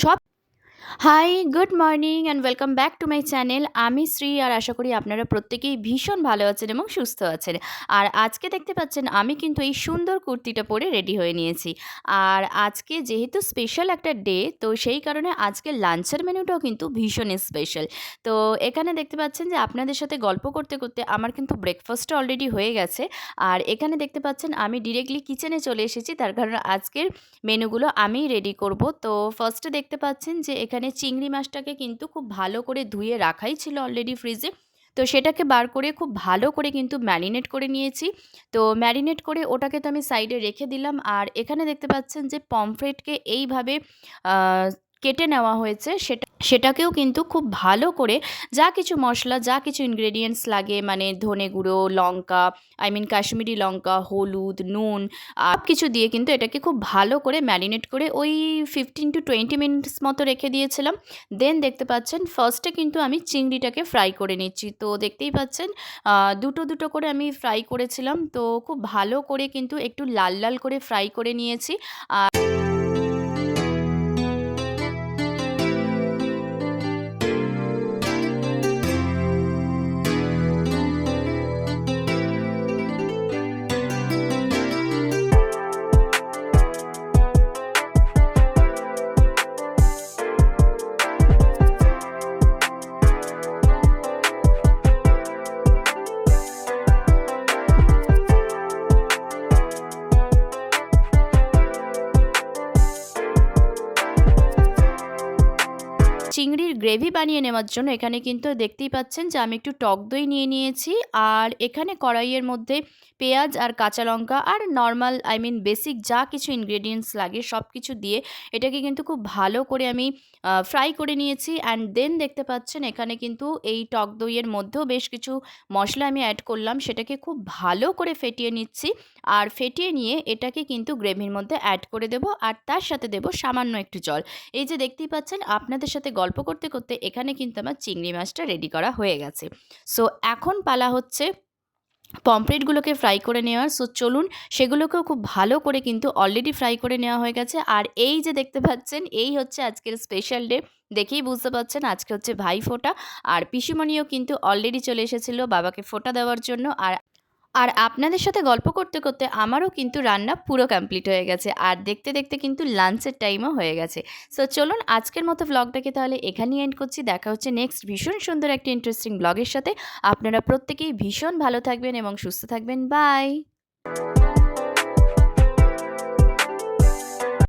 সব hi, good morning and welcome back to my channel. আমি শ্রী, আর আশা করি আপনারা প্রত্যেকেই ভীষণ ভালো আছেন এবং সুস্থ আছেন। আর আজকে দেখতে পাচ্ছেন আমি কিন্তু এই সুন্দর কুর্তিটা পরে রেডি হয়ে নিয়েছি। আর আজকে যেহেতু স্পেশাল একটা ডে, তো সেই কারণে আজকে লাঞ্চের মেনুটাও কিন্তু ভীষণ স্পেশাল। তো এখানে দেখতে পাচ্ছেন যে আপনাদের সাথে গল্প করতে করতে আমার কিন্তু ব্রেকফাস্টটা অলরেডি হয়ে গেছে। আর এখানে দেখতে পাচ্ছেন আমি ডিরেক্টলি কিচেনে চলে এসেছি, তার কারণ আজকের মেনুগুলো আমিই রেডি করব। তো ফার্স্টে দেখতে পাচ্ছেন যে এখানে চিংড়ি মাছটাকে কিন্তু খুব ভালো করে ধুয়ে রাখাই ছিল অলরেডি ফ্রিজে। তো সেটাকে বার করে খুব ভালো করে কিন্তু ম্যারিনেট করে নিয়েছি। তো ম্যারিনেট করে ওটাকে তো আমি সাইডে রেখে দিলাম। আর এখানে দেখতে পাচ্ছেন যে পমফ্রেটকে এইভাবে আহ, কেটে নেওয়া হয়েছে, সেটাকেও কিন্তু খুব ভালো করে যা কিছু মশলা, যা কিছু ইনগ্রেডিয়েন্টস লাগে, মানে ধনে গুঁড়ো, লঙ্কা, কাশ্মীরি লঙ্কা, হলুদ, নুন, সব কিছু দিয়ে কিন্তু এটাকে খুব ভালো করে ম্যারিনেট করে ওই 15 to 20 মিনিটস মতো রেখে দিয়েছিলাম। দেন দেখতে পাচ্ছেন ফার্স্টে কিন্তু আমি চিংড়িটাকে ফ্রাই করে নিচ্ছি। তো দেখতেই পাচ্ছেন দুটো দুটো করে আমি ফ্রাই করেছিলাম। তো খুব ভালো করে কিন্তু একটু লাল লাল করে ফ্রাই করে নিয়েছি। চিংড়ির গ্রেভি বানিয়ে নেওয়ার জন্য এখানে কিন্তু দেখতেই পাচ্ছেন যে আমি একটু টক দই নিয়ে নিয়েছি। আর এখানে কড়াইয়ের মধ্যে পেঁয়াজ আর কাঁচা লঙ্কা আর নর্মাল বেসিক যা কিছু ইনগ্রেডিয়েন্টস লাগে সব কিছু দিয়ে এটাকে কিন্তু খুব ভালো করে আমি ফ্রাই করে নিয়েছি। অ্যান্ড দেন দেখতে পাচ্ছেন এখানে কিন্তু এই টক দইয়ের মধ্যেও বেশ কিছু মশলা আমি অ্যাড করলাম, সেটাকে খুব ভালো করে ফেটিয়ে নিচ্ছি। আর ফেটিয়ে নিয়ে এটাকে কিন্তু গ্রেভির মধ্যে অ্যাড করে দেব, আর তার সাথে দেব সামান্য একটু জল। এই যে দেখতেই পাচ্ছেন আপনাদের সাথে গল্প করতে করতে এখানে কিন্তু আমার চিংড়ি মাছটা রেডি করা হয়ে গেছে। সো এখন পালা হচ্ছে পমফ্রেটগুলোকে ফ্রাই করে নেওয়ার। সো চলুন সেগুলোকেও খুব ভালো করে কিন্তু অলরেডি ফ্রাই করে নেওয়া হয়ে গেছে। আর এই যে দেখতে পাচ্ছেন এই হচ্ছে আজকের স্পেশাল ডে। দেখেই বুঝতে পারছেন আজকে হচ্ছে ভাইফোঁটা। আর পিসিমণিও কিন্তু অলরেডি চলে এসেছিল বাবাকে ফোঁটা দেওয়ার জন্য। আর আর আপনাদের সাথে গল্প করতে করতে আমারও কিন্তু রান্না পুরো কমপ্লিট হয়ে গেছে। আর দেখতে দেখতে কিন্তু লাঞ্চের টাইমও হয়ে গেছে। সো চলুন আজকের মতো ব্লগটাকে তাহলে এখানেই এন্ড করছি। দেখা হচ্ছে নেক্সট ভীষণ সুন্দর একটা ইন্টারেস্টিং ব্লগের সাথে। আপনারা প্রত্যেকেই ভীষণ ভালো থাকবেন এবং সুস্থ থাকবেন। বাই।